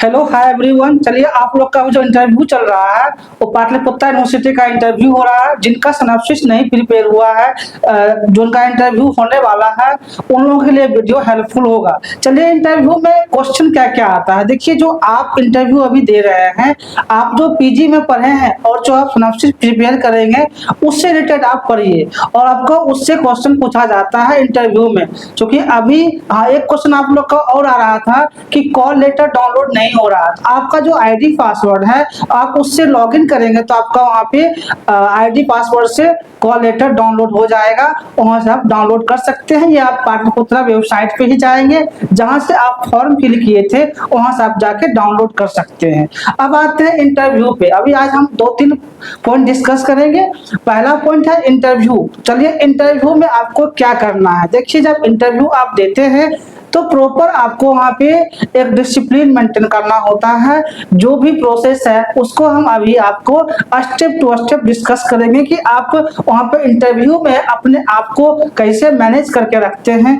Hello hi everyone. चलिए आप लोग का जो इंटरव्यू चल रहा है वो पाटलिपुत्र यूनिवर्सिटी का इंटरव्यू हो रहा है। जिनका सिनॉप्सिस नहीं प्रिपेयर हुआ है, जो उनका इंटरव्यू होने वाला है, उन लोगों के लिए वीडियो हेल्पफुल होगा। चलिए इंटरव्यू में क्वेश्चन क्या क्या आता है देखिए। जो आप इंटरव्यू अभी दे रहे हैं, आप जो पीजी में पढ़े हैं और जो आप सिनॉप्सिस प्रिपेयर करेंगे उससे रिलेटेड आप पढ़िए और आपको उससे क्वेश्चन पूछा जाता है इंटरव्यू में। क्योंकि अभी एक क्वेश्चन आप लोग का और आ रहा था कि कॉल लेटर डाउनलोड नहीं हो रहा है। आपका जो आईडी पासवर्ड है आप उससे लॉगिन करेंगे तो आपका वहां पे आईडी पासवर्ड से कॉल लेटर डाउनलोड हो जाएगा। वहां से आप डाउनलोड कर सकते हैं या आप पाटलिपुत्र वेबसाइट पे ही जाएंगे जहां से आप फॉर्म फिल किए थे, वहां से आप जाके डाउनलोड कर सकते हैं। अब आते हैं इंटरव्यू पे। अभी आज हम 2-3 पॉइंट डिस्कस करेंगे। पहला पॉइंट है इंटरव्यू। चलिए इंटरव्यू में आपको क्या करना है देखिए। जब इंटरव्यू आप देते हैं तो प्रॉपर आपको वहाँ पे एक डिसिप्लिन मेंटेन करना होता है। जो भी प्रोसेस है उसको हम अभी आपको स्टेप टू स्टेप डिस्कस करेंगे कि आप वहाँ पे इंटरव्यू में अपने आप को कैसे मैनेज करके रखते हैं।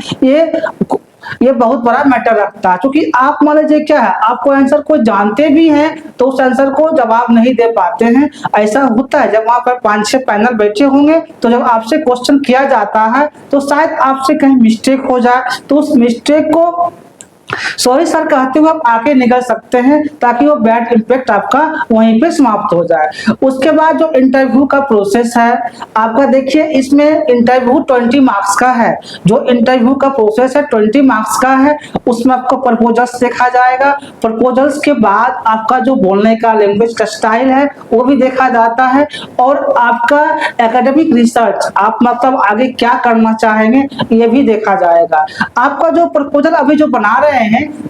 ये बहुत बड़ा मैटर रखता है। क्योंकि आप मान लीजिए क्या है, आपको आंसर को जानते भी हैं तो उस आंसर को जवाब नहीं दे पाते हैं। ऐसा होता है जब वहां पर 5-6 पैनल बैठे होंगे तो जब आपसे क्वेश्चन किया जाता है तो शायद आपसे कहीं मिस्टेक हो जाए तो उस मिस्टेक को सॉरी सर कहते हुए आप आगे निकल सकते हैं ताकि वो बैड इम्पैक्ट आपका वहीं पे समाप्त हो जाए। उसके बाद जो इंटरव्यू का प्रोसेस है आपका देखिए, इसमें इंटरव्यू 20 मार्क्स का है। जो इंटरव्यू का प्रोसेस है 20 मार्क्स का है। उसमें आपको प्रपोजल्स देखा जाएगा। प्रपोजल्स के बाद आपका जो बोलने का लैंग्वेज का स्टाइल है वो भी देखा जाता है और आपका एकेडमिक रिसर्च, आप मतलब आगे क्या करना चाहेंगे ये भी देखा जाएगा। आपका जो प्रपोजल अभी जो बना रहे हैं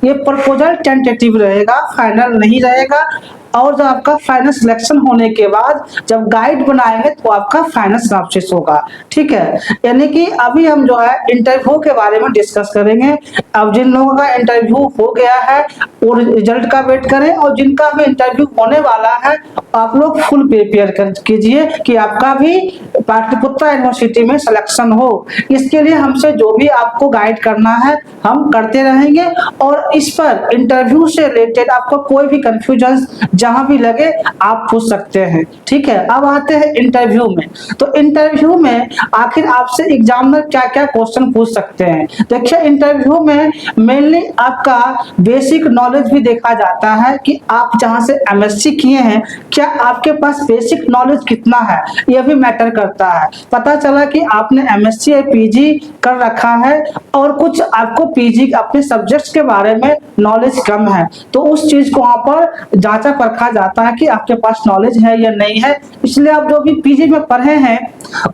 ये प्रपोजल टेंटेटिव रहेगा, फाइनल नहीं रहेगा। और जब आपका फाइनल सिलेक्शन होने के बाद जब गाइड बनाएंगे तो आपका फाइनल सिनॉप्सिस होगा। ठीक है, यानी कि अभी हम जो है इंटरव्यू के बारे में डिस्कस करेंगे। अब जिन लोगों का इंटरव्यू हो गया है वो रिजल्ट का वेट करें और जिनका भी इंटरव्यू होने वाला है आप लोग फुल प्रिपेयर कीजिए कि आपका भी पाटलिपुत्र यूनिवर्सिटी में सिलेक्शन हो। इसके लिए हमसे जो भी आपको गाइड करना है हम करते रहेंगे और इस पर इंटरव्यू से रिलेटेड आपको कोई भी कंफ्यूजन जहां भी लगे आप पूछ सकते हैं। ठीक है, अब आते हैं इंटरव्यू में। तो इंटरव्यू में आखिर आपसे एग्जामिनर क्या क्या क्वेश्चन पूछ सकते हैं देखिए। इंटरव्यू में मेनली आपका बेसिक नॉलेज भी देखा जाता है कि आप जहां से एमएससी किए हैं क्या आपके पास बेसिक नॉलेज कितना है, यह भी मैटर करता है। पता चला कि आपने एमएससी या पीजी कर रखा है और कुछ आपको पीजी अपने सब्जेक्ट्स के बारे में नॉलेज कम है तो उस चीज को वहां पर जांचा परखा जाता है कि आपके पास नॉलेज है या नहीं है। इसलिए आप जो भी पीजी में पढ़े हैं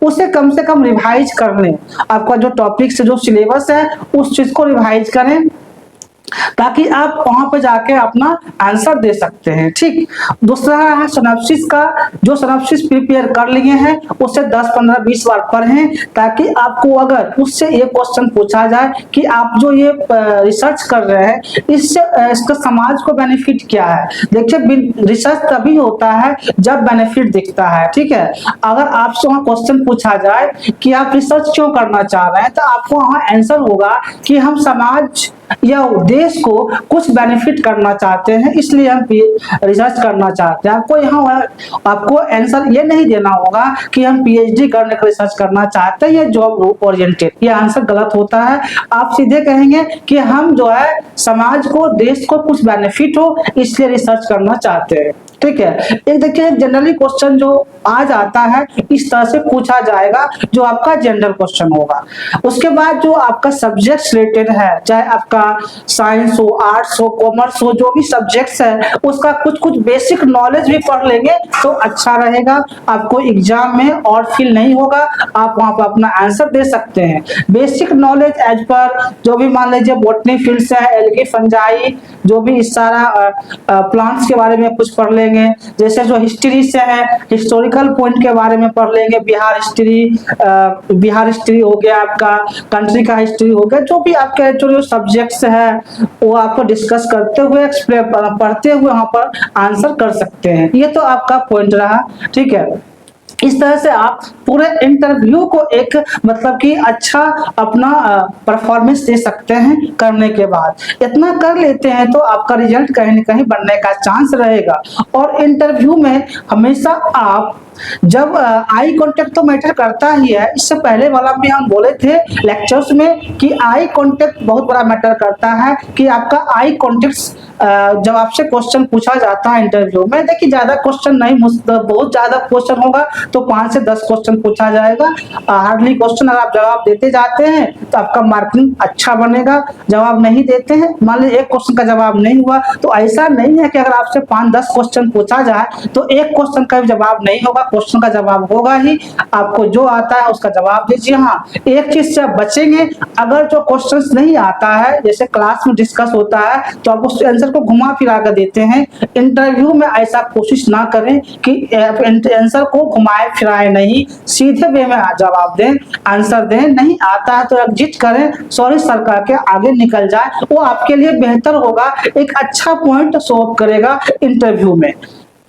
उसे कम से कम रिवाइज कर लें। आपका जो टॉपिक से जो सिलेबस है उस चीज को रिवाइज करें ताकि आप वहां पर जाके अपना आंसर दे सकते हैं। ठीक, दूसरा है सिनॉप्सिस का। जो सिनॉप्सिस प्रिपेयर कर लिए हैं उससे 10-15-20 बार पढ़ें ताकि आपको अगर उससे ये क्वेश्चन पूछा जाए कि आप जो ये रिसर्च कर रहे हैं इससे इसका समाज को बेनिफिट क्या है। देखिए रिसर्च तभी होता है जब बेनिफिट दिखता है। ठीक है, अगर आपसे वहां क्वेश्चन पूछा जाए कि आप रिसर्च क्यों करना चाह रहे हैं तो आपको वहां आंसर होगा कि हम समाज या देश को कुछ बेनिफिट करना चाहते हैं इसलिए हम रिसर्च करना चाहते हैं। आपको यहाँ आपको आंसर ये नहीं देना होगा कि हम पीएचडी करने का रिसर्च करना चाहते हैं या जॉब ओरिएंटेड, ये आंसर गलत होता है। आप सीधे कहेंगे कि हम जो है समाज को देश को कुछ बेनिफिट हो इसलिए रिसर्च करना चाहते हैं। ठीक है, एक देखिए जनरली क्वेश्चन जो आ जाता है इस तरह से पूछा जाएगा जो आपका जनरल क्वेश्चन होगा। उसके बाद जो आपका सब्जेक्ट रिलेटेड है, चाहे आपका साइंस हो, आर्ट्स हो, कॉमर्स हो, जो भी सब्जेक्ट्स है उसका कुछ कुछ बेसिक नॉलेज भी पढ़ लेंगे तो अच्छा रहेगा। आपको एग्जाम में और फील नहीं होगा, आप वहां पर अपना आंसर दे सकते हैं। बेसिक नॉलेज एज पर जो भी मान लीजिए बॉटनी फील्ड से है, एल्गी फंजाई, जो भी इस सारा प्लांट्स के बारे में कुछ पढ़ लेंगे। जैसे जो हिस्ट्री से है हिस्टोरिकल पॉइंट के बारे में पढ़ लेंगे। बिहार हिस्ट्री हो गया, आपका कंट्री का हिस्ट्री हो गया, जो भी आपके जो सब्जेक्ट्स है वो आपको डिस्कस करते हुए पढ़ते हुए वहां पर आंसर कर सकते हैं। ये तो आपका पॉइंट रहा। ठीक है, इस तरह से आप पूरे इंटरव्यू को एक मतलब कि अच्छा अपना परफॉर्मेंस दे सकते हैं करने के बाद। इतना कर लेते हैं तो आपका रिजल्ट कहीं ना कहीं बनने का चांस रहेगा। और इंटरव्यू में हमेशा आप जब आई कांटेक्ट तो मैटर करता ही है, इससे पहले वाला भी हम बोले थे लेक्चर्स में कि आई कांटेक्ट बहुत बड़ा मैटर करता है, कि आपका आई कांटेक्ट जब आपसे क्वेश्चन पूछा जाता है इंटरव्यू में, देखिए ज्यादा क्वेश्चन नहीं, बहुत ज्यादा क्वेश्चन होगा तो 5 से 10 क्वेश्चन पूछा जाएगा। हार्डली क्वेश्चन अगर आप जवाब देते जाते हैं तो आपका मार्किंग अच्छा बनेगा। जवाब नहीं देते हैं, मान लीजिए एक क्वेश्चन का जवाब नहीं हुआ, तो ऐसा नहीं है कि अगर आपसे 5-10 क्वेश्चन पूछा जाए तो एक क्वेश्चन का भी जवाब नहीं होगा, क्वेश्चन का जवाब होगा ही। आपको जो आता है उसका जवाब दीजिए। हाँ, एक चीज से आप बचेंगे, अगर जो क्वेश्चन नहीं आता है, जैसे क्लास में डिस्कस होता है तो आप उस आंसर को घुमा फिरा कर देते हैं, इंटरव्यू में ऐसा कोशिश ना करें कि आंसर को घुमाए फिराए नहीं, सीधे वे में जवाब दें, आंसर दें। नहीं आता है तो एग्जिट करें, सॉरी सर कह के आगे निकल जाए, वो आपके लिए बेहतर होगा, एक अच्छा पॉइंट शो अप करेगा इंटरव्यू में।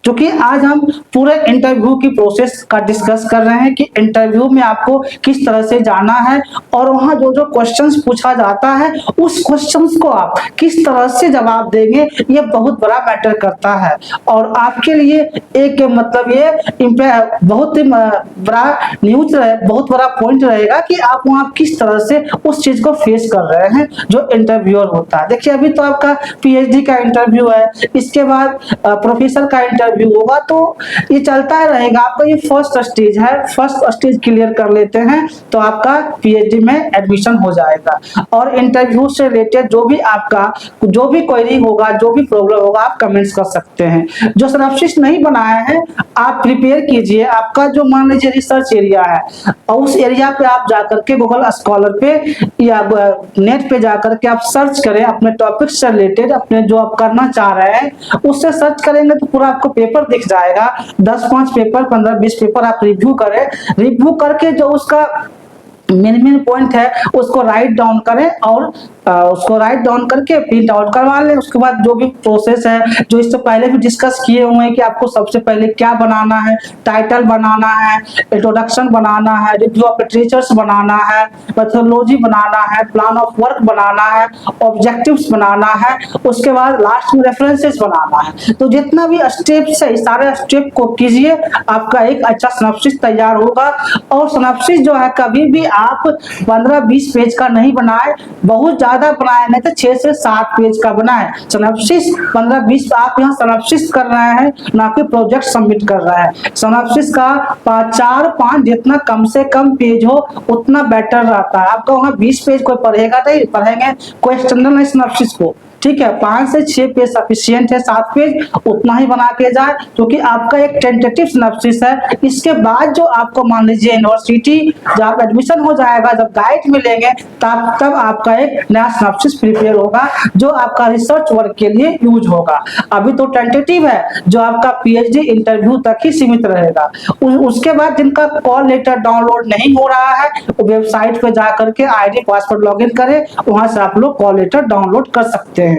क्योंकि आज हम पूरे इंटरव्यू की प्रोसेस का डिस्कस कर रहे हैं कि इंटरव्यू में आपको किस तरह से जाना है और वहां जो जो क्वेश्चंस पूछा जाता है उस क्वेश्चंस को आप किस तरह से जवाब देंगे, ये बहुत बड़ा मैटर करता है। और आपके लिए एक मतलब ये बहुत ही बड़ा न्यूज बहुत बड़ा पॉइंट रहेगा कि आप वहां किस तरह से उस चीज को फेस कर रहे हैं जो इंटरव्यूअर होता है। देखिए अभी तो आपका पीएचडी का इंटरव्यू है, इसके बाद प्रोफेसर का इंटरव्यू होगा, तो ये चलता रहेगा। आपका ये फर्स्ट स्टेज है, फर्स्ट स्टेज क्लियर कर लेते हैं तो आपका पीएचडी में एडमिशन हो जाएगा। और इंटरव्यू से रिलेटेड जो भी आपका जो भी क्वेरी होगा, जो भी प्रॉब्लम होगा, आप कमेंट्स कर सकते हैं। जो सिनॉप्सिस नहीं बनाया है आप प्रिपेयर कीजिए। आपका जो मान लीजिए रिसर्च एरिया है और उस एरिया पे आप जाकर के गूगल स्कॉलर पे या नेट पे जाकर के आप सर्च करें, अपने टॉपिक से रिलेटेड अपने जो आप करना चाह रहे हैं उससे सर्च करेंगे तो पूरा आपको पेपर दिख जाएगा। 10-5 पेपर, 15-20 पेपर आप रिव्यू करें, रिव्यू करके जो उसका मेन पॉइंट है उसको राइट डाउन करें और उसको राइट डाउन करके प्रिंट आउट करवा लें। उसके बाद जो भी प्रोसेस है जो इससे पहले भी डिस्कस किए हुए हैं कि आपको सबसे पहले क्या बनाना है, टाइटल बनाना है, इंट्रोडक्शन बनाना है, रिव्यू ऑफ लिटरेचर्स बनाना है, मेथोडोलॉजी बनाना है, प्लान ऑफ वर्क बनाना है, ऑब्जेक्टिव्स बनाना है, उसके बाद लास्ट में रेफरेंसेस बनाना है। तो जितना भी स्टेप्स है सारे स्टेप को कीजिए, आपका एक अच्छा सिनॉप्सिस तैयार होगा। और सिनॉप्सिस जो है कभी भी आप 15-20 पेज का नहीं बनाए, बहुत ज्यादा बनाए, नहीं तो 6 से 7 पेज का बनाए। सिनॉप्सिस 15-20 आप यहाँ सिनॉप्सिस कर रहे हैं, ना कि प्रोजेक्ट सबमिट कर रहे हैं। सिनॉप्सिस का 4-5 जितना कम से कम पेज हो उतना बेटर रहता है। आपका वहाँ 20 पेज कोई पढ़ेगा नहीं, पढ़ेंगे कोई स्टैंडर्ड नहीं सिनॉप्सिस को, ठीक है। 5 से 6 पेज सफिशिएंट है, 7 पेज उतना ही बना के जाए, क्योंकि आपका एक टेंटेटिव सिनॉप्सिस है। इसके बाद जो आपको मान लीजिए यूनिवर्सिटी जब एडमिशन हो जाएगा, जब गाइड मिलेंगे तब आपका एक नया सिनॉप्सिस प्रिपेयर होगा जो आपका रिसर्च वर्क के लिए यूज होगा। अभी तो टेंटेटिव है जो आपका पीएचडी इंटरव्यू तक ही सीमित रहेगा। उसके बाद जिनका कॉल लेटर डाउनलोड नहीं हो रहा है वेबसाइट पे जाकर के आईडी पासवर्ड लॉगिन करें, वहां से आप लोग कॉल लेटर डाउनलोड कर सकते हैं।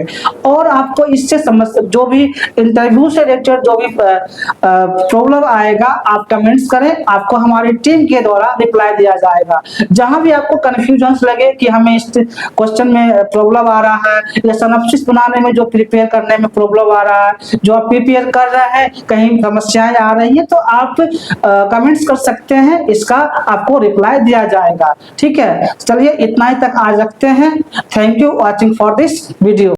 और आपको इससे जो भी इंटरव्यू से रिलेटेड जो भी प्रॉब्लम आएगा आप कमेंट्स करें, आपको हमारी टीम के द्वारा रिप्लाई दिया जाएगा। जहां भी आपको कंफ्यूजन लगे कि हमें इस क्वेश्चन में प्रॉब्लम आ रहा है या सिनॉप्सिस बनाने में जो प्रिपेयर करने में प्रॉब्लम आ रहा है, जो आप प्रिपेयर कर रहे हैं कहीं समस्याएं आ रही है, तो आप कमेंट्स कर सकते हैं, इसका आपको रिप्लाई दिया जाएगा। ठीक है, चलिए इतना ही तक आज रखते हैं। Thank you watching for this video.